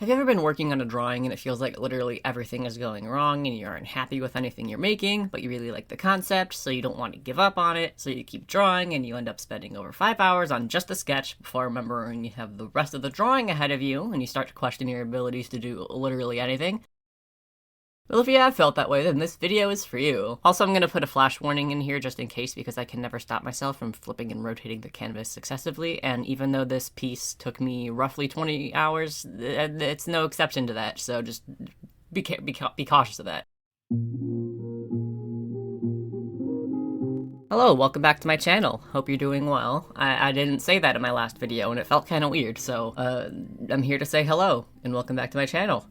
Have you ever been working on a drawing and it feels like literally everything is going wrong and you aren't happy with anything you're making, but you really like the concept, so you don't want to give up on it, so you keep drawing and you end up spending over 5 hours on just a sketch before remembering you have the rest of the drawing ahead of you and you start to question your abilities to do literally anything? Well, if you have felt that way, then this video is for you. Also, I'm going to put a flash warning in here just in case because I can never stop myself from flipping and rotating the canvas successively, and even though this piece took me roughly 20 hours, it's no exception to that, so just be cautious of that. Hello, welcome back to my channel. Hope you're doing well. I didn't say that in my last video, and it felt kind of weird, so I'm here to say hello, and welcome back to my channel.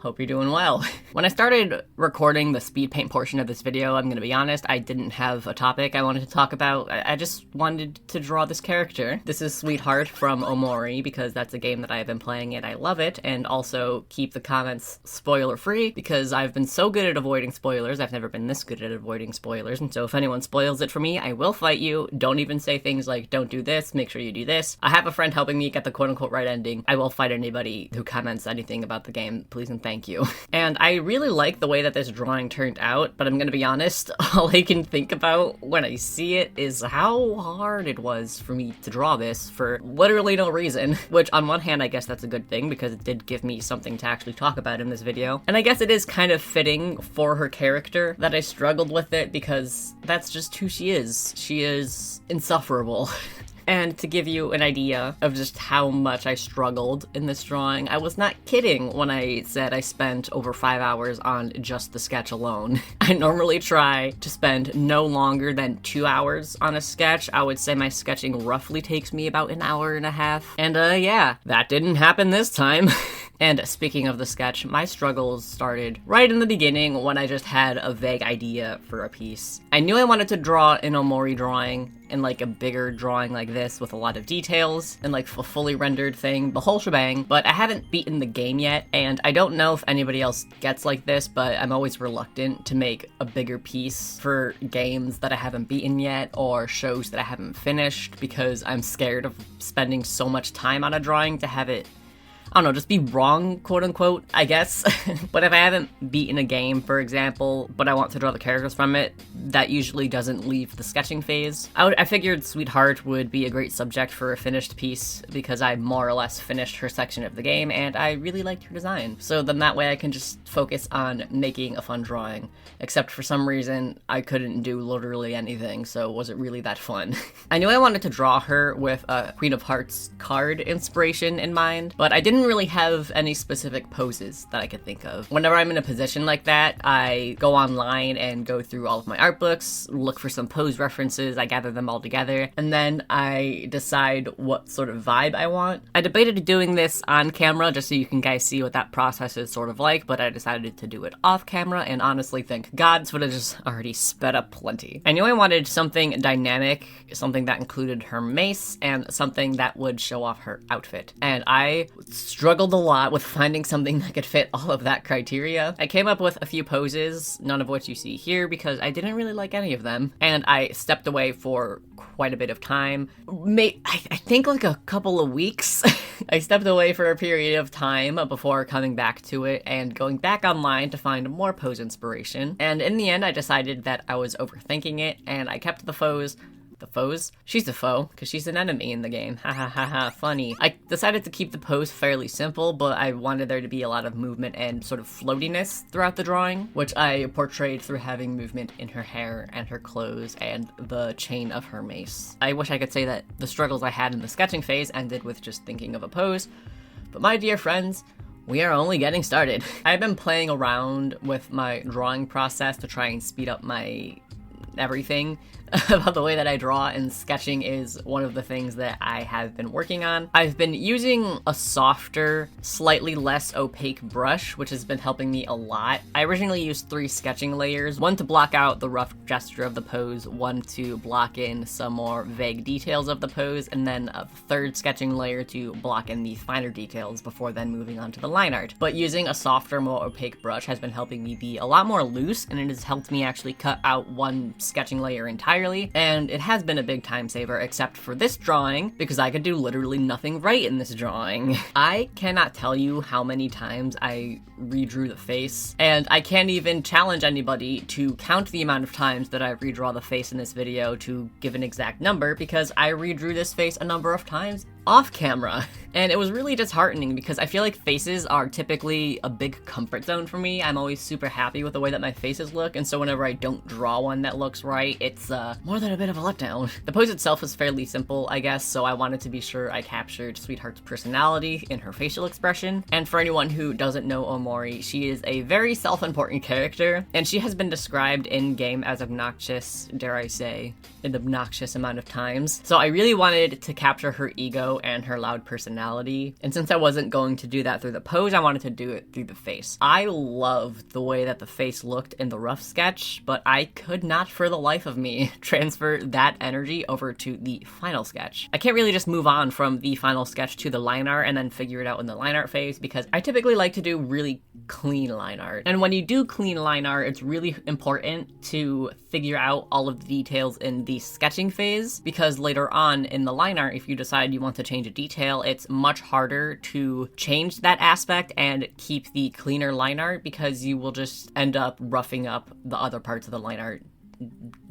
Hope you're doing well. When I started recording the speed paint portion of this video, I'm gonna be honest, I didn't have a topic I wanted to talk about. I just wanted to draw this character. This is Sweetheart from Omori because that's a game that I have been playing and I love it, and also keep the comments spoiler free because I've been so good at avoiding spoilers. I've never been this good at avoiding spoilers, and so if anyone spoils it for me, I will fight you. Don't even say things like, don't do this, make sure you do this. I have a friend helping me get the quote-unquote right ending. I will fight anybody who comments anything about the game, please and thank you. And I really like the way that this drawing turned out, but I'm gonna be honest, all I can think about when I see it is how hard it was for me to draw this for literally no reason, which on one hand I guess that's a good thing because it did give me something to actually talk about in this video. And I guess it is kind of fitting for her character that I struggled with it because that's just who she is. She is insufferable. And to give you an idea of just how much I struggled in this drawing, I was not kidding when I said I spent over 5 hours on just the sketch alone. I normally try to spend no longer than 2 hours on a sketch. I would say my sketching roughly takes me about an hour and a half. And yeah, that didn't happen this time. And speaking of the sketch, my struggles started right in the beginning when I just had a vague idea for a piece. I knew I wanted to draw an Omori drawing in like a bigger drawing like this with a lot of details and like a fully rendered thing, the whole shebang, but I haven't beaten the game yet, and I don't know if anybody else gets like this, but I'm always reluctant to make a bigger piece for games that I haven't beaten yet or shows that I haven't finished because I'm scared of spending so much time on a drawing to have it, I don't know, just be wrong, quote unquote, I guess. But if I haven't beaten a game, for example, but I want to draw the characters from it, that usually doesn't leave the sketching phase. I figured Sweetheart would be a great subject for a finished piece because I more or less finished her section of the game and I really liked her design. So then that way I can just focus on making a fun drawing. Except for some reason, I couldn't do literally anything, so was it really that fun? I knew I wanted to draw her with a Queen of Hearts card inspiration in mind, but I didn't really have any specific poses that I could think of. Whenever I'm in a position like that, I go online and go through all of my art books, look for some pose references, I gather them all together, and then I decide what sort of vibe I want. I debated doing this on camera just so you can guys see what that process is sort of like, but I decided to do it off camera, and honestly thank God would have just already sped up plenty. I knew I wanted something dynamic, something that included her mace, and something that would show off her outfit. And I struggled a lot with finding something that could fit all of that criteria. I came up with a few poses, none of which you see here because I didn't really like any of them, and I stepped away for quite a bit of time. I think like a couple of weeks. I stepped away for a period of time before coming back to it and going back online to find more pose inspiration. And in the end, I decided that I was overthinking it, and I kept the foes. The foes? She's a foe, because she's an enemy in the game. Ha ha ha ha, funny. I decided to keep the pose fairly simple, but I wanted there to be a lot of movement and sort of floatiness throughout the drawing, which I portrayed through having movement in her hair and her clothes and the chain of her mace. I wish I could say that the struggles I had in the sketching phase ended with just thinking of a pose, but my dear friends, we are only getting started. I've been playing around with my drawing process to try and speed up my everything about the way that I draw, and sketching is one of the things that I have been working on. I've been using a softer, slightly less opaque brush, which has been helping me a lot. I originally used 3 sketching layers, one to block out the rough gesture of the pose, one to block in some more vague details of the pose, and then a 3rd sketching layer to block in the finer details before then moving on to the line art. But using a softer, more opaque brush has been helping me be a lot more loose, and it has helped me actually cut out one sketching layer entirely entirely, and it has been a big time saver except for this drawing, because I could do literally nothing right in this drawing. I cannot tell you how many times I redrew the face, and I can't even challenge anybody to count the amount of times that I redraw the face in this video to give an exact number, because I redrew this face a number of times off camera. And it was really disheartening because I feel like faces are typically a big comfort zone for me. I'm always super happy with the way that my faces look, and so whenever I don't draw one that looks right, it's more than a bit of a letdown. The pose itself was fairly simple, I guess, so I wanted to be sure I captured Sweetheart's personality in her facial expression. And for anyone who doesn't know Omori, she is a very self-important character, and she has been described in-game as obnoxious, dare I say, an obnoxious amount of times. So I really wanted to capture her ego and her loud personality, and since I wasn't going to do that through the pose, I wanted to do it through the face. I loved the way that the face looked in the rough sketch, but I could not for the life of me transfer that energy over to the final sketch. I can't really just move on from the final sketch to the line art and then figure it out in the line art phase, because I typically like to do really clean line art. And when you do clean line art, it's really important to figure out all of the details in the sketching phase, because later on in the line art, if you decide you want to change a detail, it's much harder to change that aspect and keep the cleaner line art, because you will just end up roughing up the other parts of the line art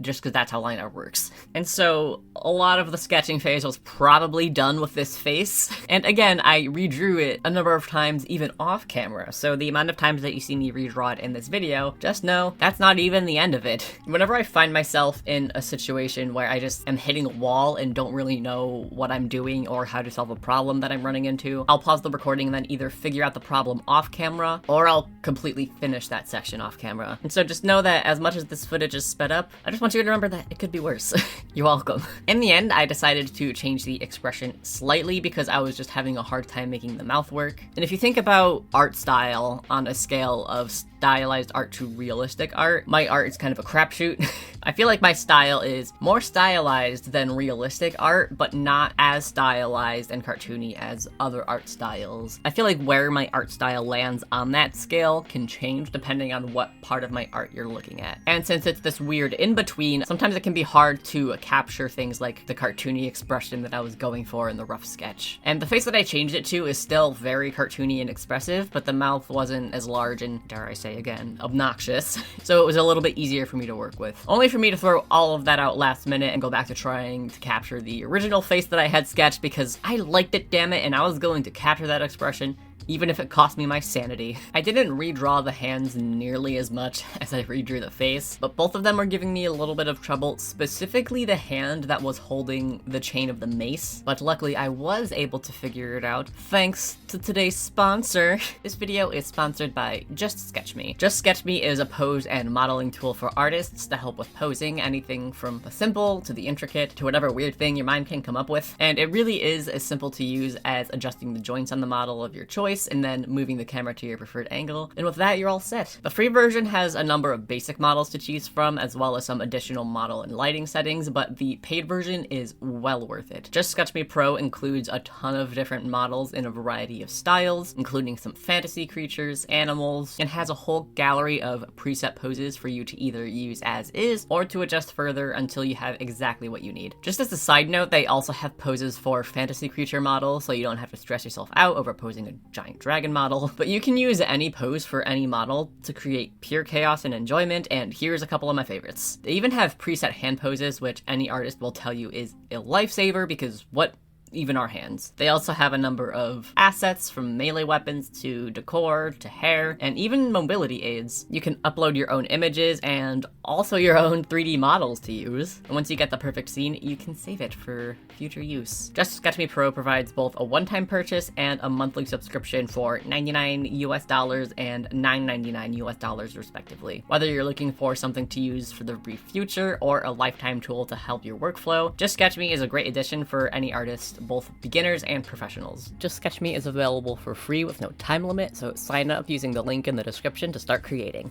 just because that's how line art works. And so a lot of the sketching phase was probably done with this face. And again, I redrew it a number of times even off camera. So the amount of times that you see me redraw it in this video, just know that's not even the end of it. Whenever I find myself in a situation where I just am hitting a wall and don't really know what I'm doing or how to solve a problem that I'm running into, I'll pause the recording and then either figure out the problem off camera or I'll completely finish that section off camera. And so just know that as much as this footage is sped up, I just want you to remember that it could be worse. You're welcome. In the end, I decided to change the expression slightly because I was just having a hard time making the mouth work. And if you think about art style on a scale of stylized art to realistic art, my art is kind of a crapshoot. I feel like my style is more stylized than realistic art, but not as stylized and cartoony as other art styles. I feel like where my art style lands on that scale can change depending on what part of my art you're looking at. And since it's this weird in-between, sometimes it can be hard to capture things like the cartoony expression that I was going for in the rough sketch. And the face that I changed it to is still very cartoony and expressive, but the mouth wasn't as large and, dare I say again, obnoxious. So it was a little bit easier for me to work with. Only for me to throw all of that out last minute and go back to trying to capture the original face that I had sketched because I liked it, damn it, and I was going to capture that expression even if it cost me my sanity. I didn't redraw the hands nearly as much as I redrew the face, but both of them were giving me a little bit of trouble, specifically the hand that was holding the chain of the mace, but luckily I was able to figure it out thanks to today's sponsor. This video is sponsored by Just Sketch Me. Just Sketch Me is a pose and modeling tool for artists to help with posing, anything from the simple to the intricate to whatever weird thing your mind can come up with, and it really is as simple to use as adjusting the joints on the model of your choice and then moving the camera to your preferred angle, and with that you're all set. The free version has a number of basic models to choose from, as well as some additional model and lighting settings, but the paid version is well worth it. Just Sketch Me Pro includes a ton of different models in a variety of styles, including some fantasy creatures, animals, and has a whole gallery of preset poses for you to either use as is or to adjust further until you have exactly what you need. Just as a side note, they also have poses for fantasy creature models, so you don't have to stress yourself out over posing a giant dragon model, but you can use any pose for any model to create pure chaos and enjoyment, and here's a couple of my favorites. They even have preset hand poses, which any artist will tell you is a lifesaver because what even our hands. They also have a number of assets from melee weapons to decor to hair and even mobility aids. You can upload your own images and also your own 3D models to use. And once you get the perfect scene, you can save it for future use. Just Sketch Me Pro provides both a one-time purchase and a monthly subscription for $99 and $9.99 respectively. Whether you're looking for something to use for the brief future or a lifetime tool to help your workflow, Just Sketch Me is a great addition for any artist, both beginners and professionals. Just Sketch Me is available for free with no time limit, so sign up using the link in the description to start creating.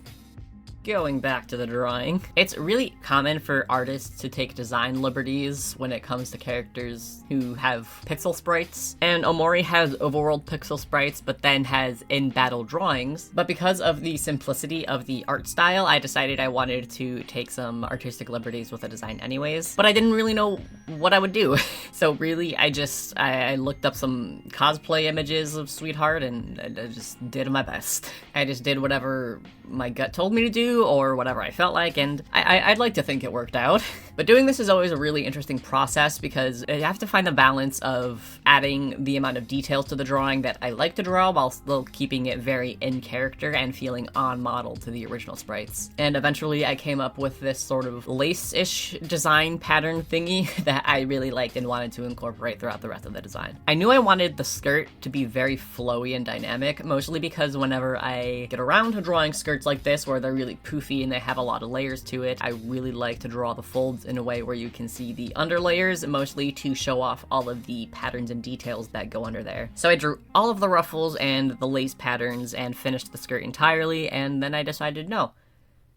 Going back to the drawing, it's really common for artists to take design liberties when it comes to characters who have pixel sprites, and Omori has overworld pixel sprites but then has in-battle drawings. But because of the simplicity of the art style, I decided I wanted to take some artistic liberties with the design anyways, but I didn't really know what I would do. So really, I looked up some cosplay images of Sweetheart and I just did my best. I just did whatever my gut told me to do, or whatever I felt like, and I'd like to think it worked out. But doing this is always a really interesting process because you have to find the balance of adding the amount of details to the drawing that I like to draw while still keeping it very in character and feeling on model to the original sprites. And eventually I came up with this sort of lace-ish design pattern thingy that I really liked and wanted to incorporate throughout the rest of the design. I knew I wanted the skirt to be very flowy and dynamic, mostly because whenever I get around to drawing skirts like this where they're really poofy and they have a lot of layers to it, I really like to draw the folds in a way where you can see the underlayers, mostly to show off all of the patterns and details that go under there. So I drew all of the ruffles and the lace patterns and finished the skirt entirely, and then I decided no,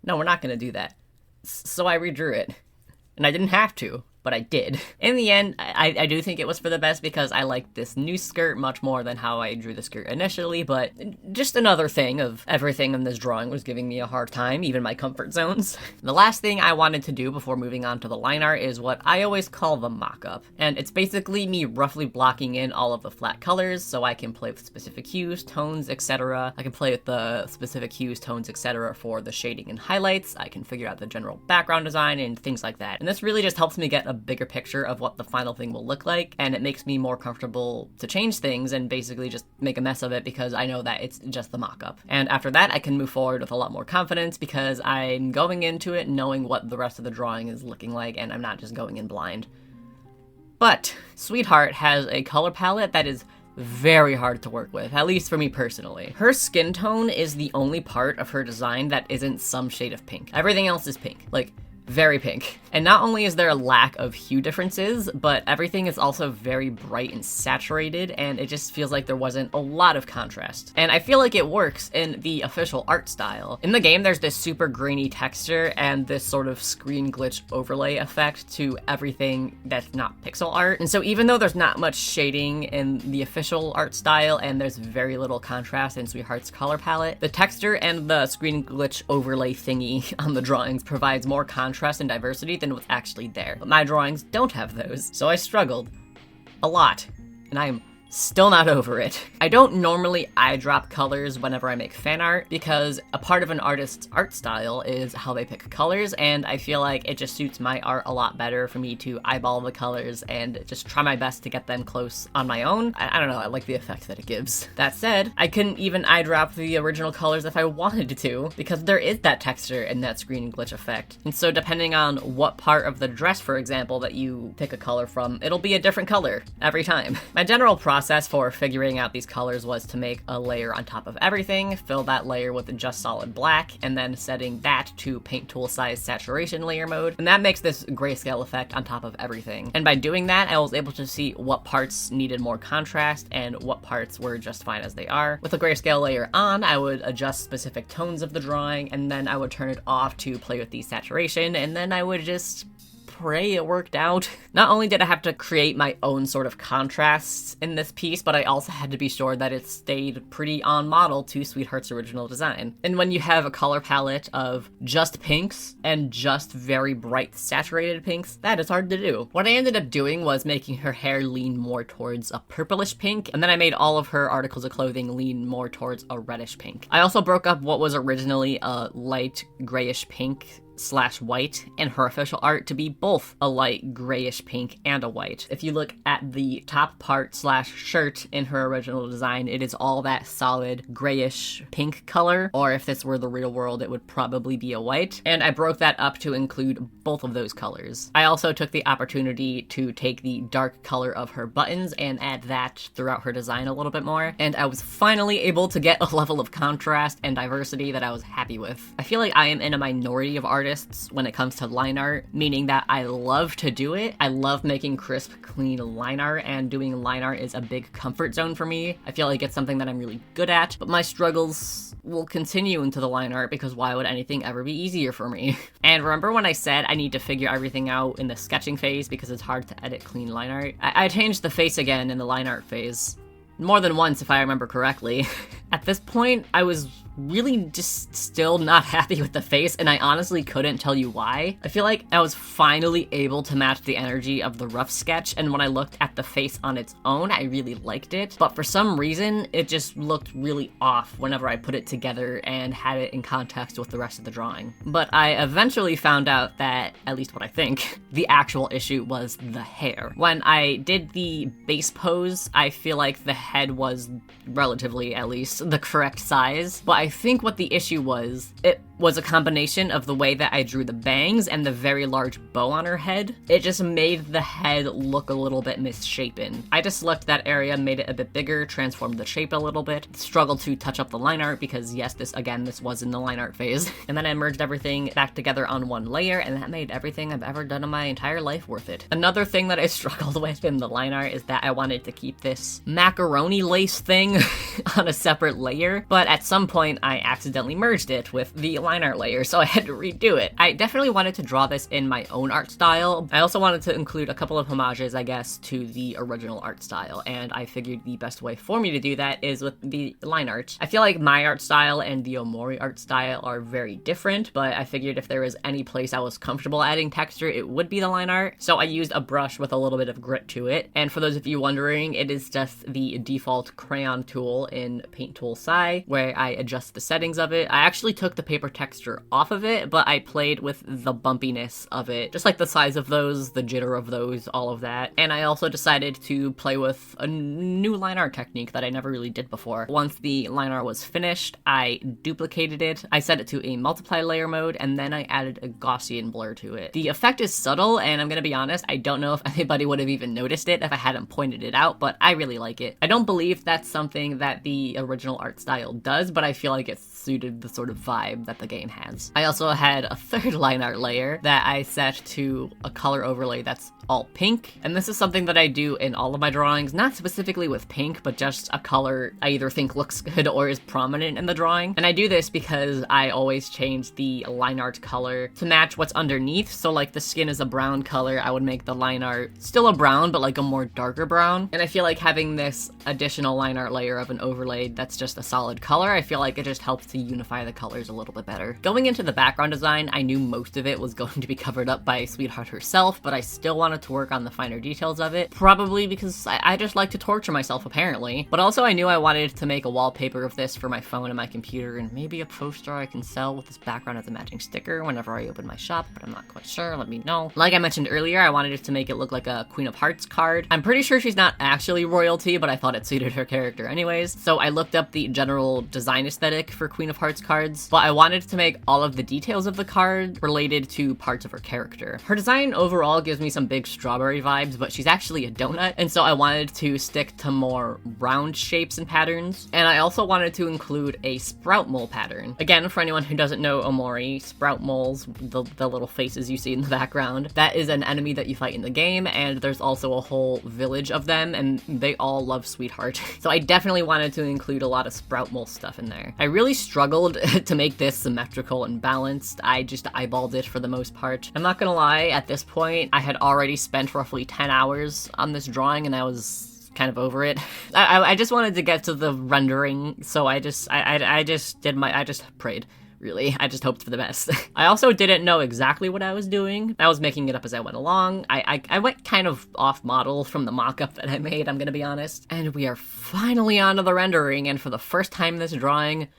we're not gonna do that. So I redrew it. And I didn't have to, but I did. In the end, I do think it was for the best because I liked this new skirt much more than how I drew the skirt initially, but just another thing of everything in this drawing was giving me a hard time, even my comfort zones. The last thing I wanted to do before moving on to the line art is what I always call the mock-up, and it's basically me roughly blocking in all of the flat colors so I can play with specific hues, tones, etc. I can play with the specific hues, tones, etc. for the shading and highlights. I can figure out the general background design and things like that. And this really just helps me get a bigger picture of what the final thing will look like, and it makes me more comfortable to change things and basically just make a mess of it because I know that it's just the mock-up. And after that, I can move forward with a lot more confidence because I'm going into it knowing what the rest of the drawing is looking like, and I'm not just going in blind. But Sweetheart has a color palette that is very hard to work with, at least for me personally. Her skin tone is the only part of her design that isn't some shade of pink. Everything else is pink. Like, very pink. And not only is there a lack of hue differences, but everything is also very bright and saturated, and it just feels like there wasn't a lot of contrast. And I feel like it works in the official art style. In the game, there's this super grainy texture and this sort of screen glitch overlay effect to everything that's not pixel art. And so even though there's not much shading in the official art style and there's very little contrast in Sweetheart's color palette, the texture and the screen glitch overlay thingy on the drawings provides more contrast and diversity than what's actually there. But my drawings don't have those, so I struggled a lot, and I'm still not over it. I don't normally eyedrop colors whenever I make fan art because a part of an artist's art style is how they pick colors, and I feel like it just suits my art a lot better for me to eyeball the colors and just try my best to get them close on my own. I don't know, I like the effect that it gives. That said, I couldn't even eyedrop the original colors if I wanted to because there is that texture and that screen glitch effect. And so depending on what part of the dress, for example, that you pick a color from, it'll be a different color every time. My general process for figuring out these colors was to make a layer on top of everything, fill that layer with just solid black, and then setting that to paint tool size saturation layer mode, and that makes this grayscale effect on top of everything. And by doing that, I was able to see what parts needed more contrast and what parts were just fine as they are. With the grayscale layer on, I would adjust specific tones of the drawing, and then I would turn it off to play with the saturation, and then I would just pray it worked out. Not only did I have to create my own sort of contrasts in this piece, but I also had to be sure that it stayed pretty on model to Sweetheart's original design. And when you have a color palette of just pinks and just very bright saturated pinks, that is hard to do. What I ended up doing was making her hair lean more towards a purplish pink, and then I made all of her articles of clothing lean more towards a reddish pink. I also broke up what was originally a light grayish pink / white in her official art to be both a light grayish pink and a white. If you look at the top part / shirt in her original design, it is all that solid grayish pink color, or if this were the real world, it would probably be a white, and I broke that up to include both of those colors. I also took the opportunity to take the dark color of her buttons and add that throughout her design a little bit more, and I was finally able to get a level of contrast and diversity that I was happy with. I feel like I am in a minority of artists artists when it comes to line art, meaning that I love to do it. I love making crisp, clean line art, and doing line art is a big comfort zone for me. I feel like it's something that I'm really good at, but my struggles will continue into the line art because why would anything ever be easier for me? And remember when I said I need to figure everything out in the sketching phase because it's hard to edit clean line art? I changed the face again in the line art phase. More than once, if I remember correctly. At this point, I was really just still not happy with the face, and I honestly couldn't tell you why. I feel like I was finally able to match the energy of the rough sketch, and when I looked at the face on its own, I really liked it. But for some reason, it just looked really off whenever I put it together and had it in context with the rest of the drawing. But I eventually found out that, at least what I think, the actual issue was the hair. When I did the base pose, I feel like the head was relatively, at least, the correct size, but I think what the issue was, it was a combination of the way that I drew the bangs and the very large bow on her head. It just made the head look a little bit misshapen. I just selected that area, made it a bit bigger, transformed the shape a little bit, struggled to touch up the line art because yes, this was in the line art phase, and then I merged everything back together on one layer, and that made everything I've ever done in my entire life worth it. Another thing that I struggled with in the line art is that I wanted to keep this macaroni lace thing on a separate layer, but at some point I accidentally merged it with the line art layer, so I had to redo it. I definitely wanted to draw this in my own art style. I also wanted to include a couple of homages, I guess, to the original art style, and I figured the best way for me to do that is with the line art. I feel like my art style and the Omori art style are very different, but I figured if there was any place I was comfortable adding texture, it would be the line art, so I used a brush with a little bit of grit to it. And for those of you wondering, it is just the default crayon tool in Paint Tool Sai, where I adjust the settings of it. I actually took the paper texture off of it, but I played with the bumpiness of it, just like the size of those, the jitter of those, all of that. And I also decided to play with a new line art technique that I never really did before. Once the line art was finished, I duplicated it, I set it to a multiply layer mode, and then I added a Gaussian blur to it. The effect is subtle, and I'm gonna be honest, I don't know if anybody would have even noticed it if I hadn't pointed it out, but I really like it. I don't believe that's something that the original art style does, but I feel like it's suited the sort of vibe that the game has. I also had a third line art layer that I set to a color overlay that's all pink, and this is something that I do in all of my drawings, not specifically with pink, but just a color I either think looks good or is prominent in the drawing. And I do this because I always change the line art color to match what's underneath, so like the skin is a brown color, I would make the line art still a brown, but like a more darker brown. And I feel like having this additional line art layer of an overlay that's just a solid color, I feel like it just helps to unify the colors a little bit better. Going into the background design, I knew most of it was going to be covered up by Sweetheart herself, but I still wanted to work on the finer details of it, probably because I just like to torture myself apparently. But also I knew I wanted to make a wallpaper of this for my phone and my computer, and maybe a poster I can sell with this background as a matching sticker whenever I open my shop, but I'm not quite sure, let me know. Like I mentioned earlier, I wanted it to make it look like a Queen of Hearts card. I'm pretty sure she's not actually royalty, but I thought it suited her character anyways, so I looked up the general design aesthetic for Queen of Hearts cards, but I wanted to make all of the details of the card related to parts of her character. Her design overall gives me some big strawberry vibes, but she's actually a donut, and so I wanted to stick to more round shapes and patterns, and I also wanted to include a sprout mole pattern. Again, for anyone who doesn't know Omori, sprout moles, the little faces you see in the background, that is an enemy that you fight in the game, and there's also a whole village of them, and they all love Sweetheart. So I definitely wanted to include a lot of sprout mole stuff in there. I really struggled to make this symmetrical and balanced. I just eyeballed it for the most part. I'm not gonna lie, at this point, I had already spent roughly 10 hours on this drawing, and I was kind of over it. I just wanted to get to the rendering, so I just prayed. Really, I just hoped for the best. I also didn't know exactly what I was doing. I was making it up as I went along. I went kind of off model from the mock-up that I made, I'm gonna be honest. And we are finally onto the rendering, and for the first time in this drawing,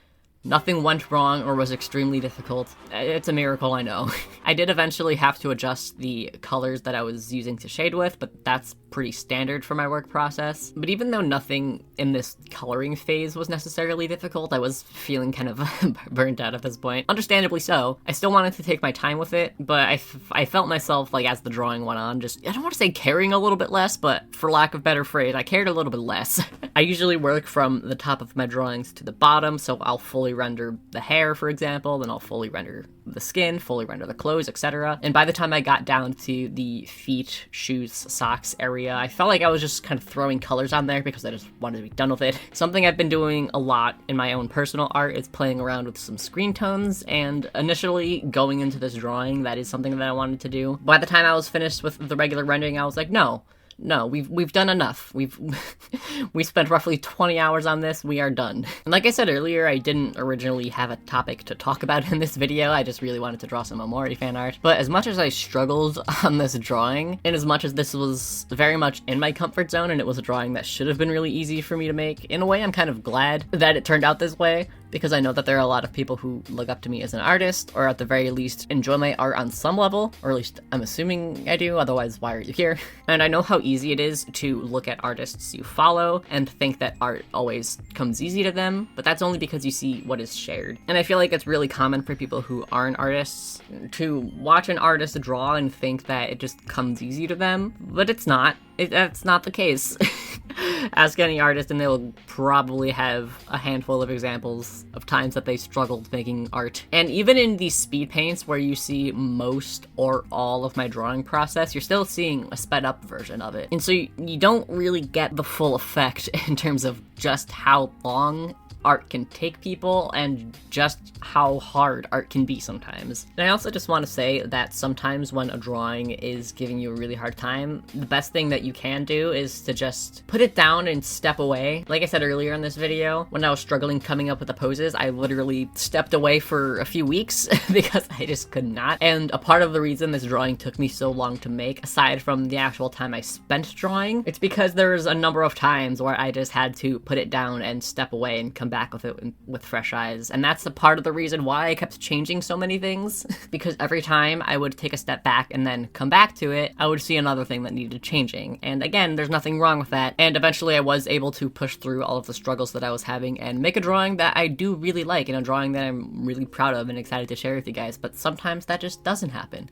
nothing went wrong or was extremely difficult. It's a miracle, I know. I did eventually have to adjust the colors that I was using to shade with, but that's pretty standard for my work process. But even though nothing in this coloring phase was necessarily difficult, I was feeling kind of burnt out at this point. Understandably so. I still wanted to take my time with it, but I felt myself, like, as the drawing went on, just, I don't want to say caring a little bit less, but for lack of better phrase, I cared a little bit less. I usually work from the top of my drawings to the bottom, so I'll fully render the hair, for example, then I'll fully render the skin, fully render the clothes, etc. And by the time I got down to the feet, shoes, socks area, I felt like I was just kind of throwing colors on there because I just wanted to be done with it. Something I've been doing a lot in my own personal art is playing around with some screen tones, and initially going into this drawing, that is something that I wanted to do. By the time I was finished with the regular rendering, I was like, no, we've done enough. We spent roughly 20 hours on this. We are done. And like I said earlier, I didn't originally have a topic to talk about in this video. I just really wanted to draw some Omori fan art. But as much as I struggled on this drawing, and as much as this was very much in my comfort zone, and it was a drawing that should have been really easy for me to make, in a way, I'm kind of glad that it turned out this way, because I know that there are a lot of people who look up to me as an artist, or at the very least enjoy my art on some level, or at least I'm assuming I do, otherwise why are you here? And I know how easy it is to look at artists you follow and think that art always comes easy to them, but that's only because you see what is shared. And I feel like it's really common for people who aren't artists to watch an artist draw and think that it just comes easy to them, but it's not. That's not the case. Ask any artist and they'll probably have a handful of examples of times that they struggled making art. And even in these speed paints where you see most or all of my drawing process, you're still seeing a sped up version of it. And so you don't really get the full effect in terms of just how long art can take people and just how hard art can be sometimes. And I also just want to say that sometimes when a drawing is giving you a really hard time, the best thing that you can do is to just put it down and step away. Like I said earlier in this video, when I was struggling coming up with the poses, I literally stepped away for a few weeks because I just could not. And a part of the reason this drawing took me so long to make, aside from the actual time I spent drawing, it's because there's a number of times where I just had to put it down and step away and come back with it with fresh eyes. And that's a part of the reason why I kept changing so many things, because every time I would take a step back and then come back to it, I would see another thing that needed changing. And again, there's nothing wrong with that. And eventually I was able to push through all of the struggles that I was having and make a drawing that I do really like, and a drawing that I'm really proud of and excited to share with you guys. But sometimes that just doesn't happen.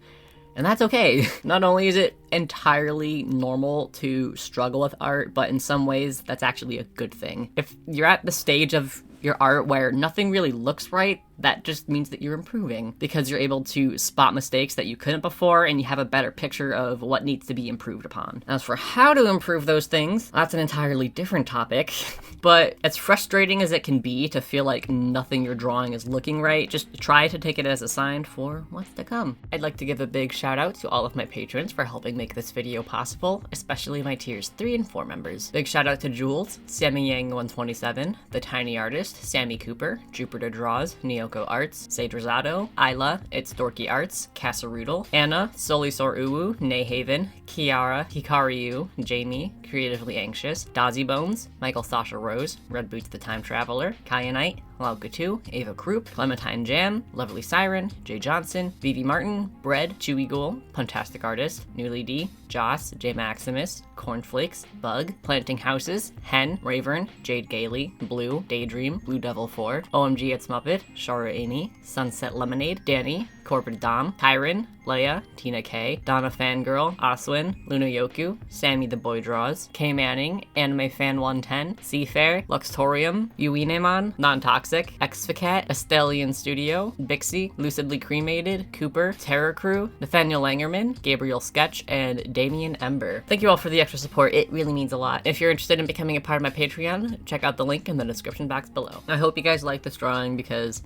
And that's okay. Not only is it entirely normal to struggle with art, but in some ways that's actually a good thing. If you're at the stage of your art where nothing really looks right, that just means that you're improving, because you're able to spot mistakes that you couldn't before, and you have a better picture of what needs to be improved upon. As for how to improve those things, that's an entirely different topic. But as frustrating as it can be to feel like nothing you're drawing is looking right, just try to take it as a sign for what's to come. I'd like to give a big shout out to all of my patrons for helping make this video possible, especially my tiers 3 and 4 members. Big shout out to Jules, Sammy Yang 127, The Tiny Artist, Sammy Cooper, Jupiter Draws, Neo Arts, Sage Rosado, Isla, It's Dorky Arts, Casaroodle, Anna, Solisor Uwu, Seahaven, Kiara, Hikariu, Jamie, Creatively Anxious, Dazzy Bones, Michael Sasha Rose, Red Boots the Time Traveler, Kyanite, Lauka2, Ava Kroop, Clementine Jam, Lovely Siren, Jay Johnson, Vivi Martin, Bread, Chewy Ghoul, Puntastic Artist, Newly D, Joss, J Maximus, Cornflakes, Bug, Planting Houses, Hen, Ravern, Jade Gailey, Blue, Daydream, Blue Devil 4, OMG It's Muppet, Shara Amy, Sunset Lemonade, Danny, Corbett Dom, Kyron, Leia, Tina K, Donna Fangirl, Aswin, Luna Yoku, Sammy the Boy Draws, K Manning, Anime Fan 110, Seafair, Luxtorium, Uinemon, Non-Toxic, Exficat, Estelian Studio, Bixie, Lucidly Cremated, Cooper, Terror Crew, Nathaniel Langerman, Gabriel Sketch, and Damian Ember. Thank you all for the extra support. It really means a lot. If you're interested in becoming a part of my Patreon, check out the link in the description box below. I hope you guys like this drawing, because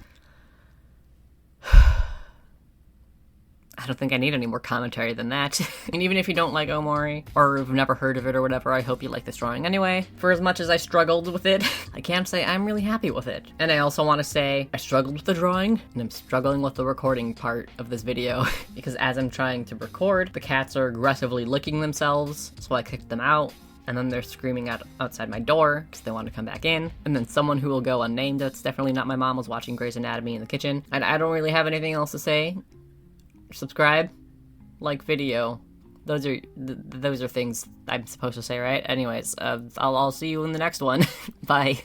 I don't think I need any more commentary than that. And even if you don't like Omori, or have never heard of it or whatever, I hope you like this drawing anyway. For as much as I struggled with it, I can't say I'm really happy with it. And I also want to say I struggled with the drawing, and I'm struggling with the recording part of this video, because as I'm trying to record, the cats are aggressively licking themselves, so I kicked them out. And then they're screaming outside my door because they want to come back in. And then someone who will go unnamed, that's definitely not my mom, was watching Grey's Anatomy in the kitchen. And I don't really have anything else to say. Subscribe, like video. Those are things I'm supposed to say, right? Anyways, I'll see you in the next one. Bye.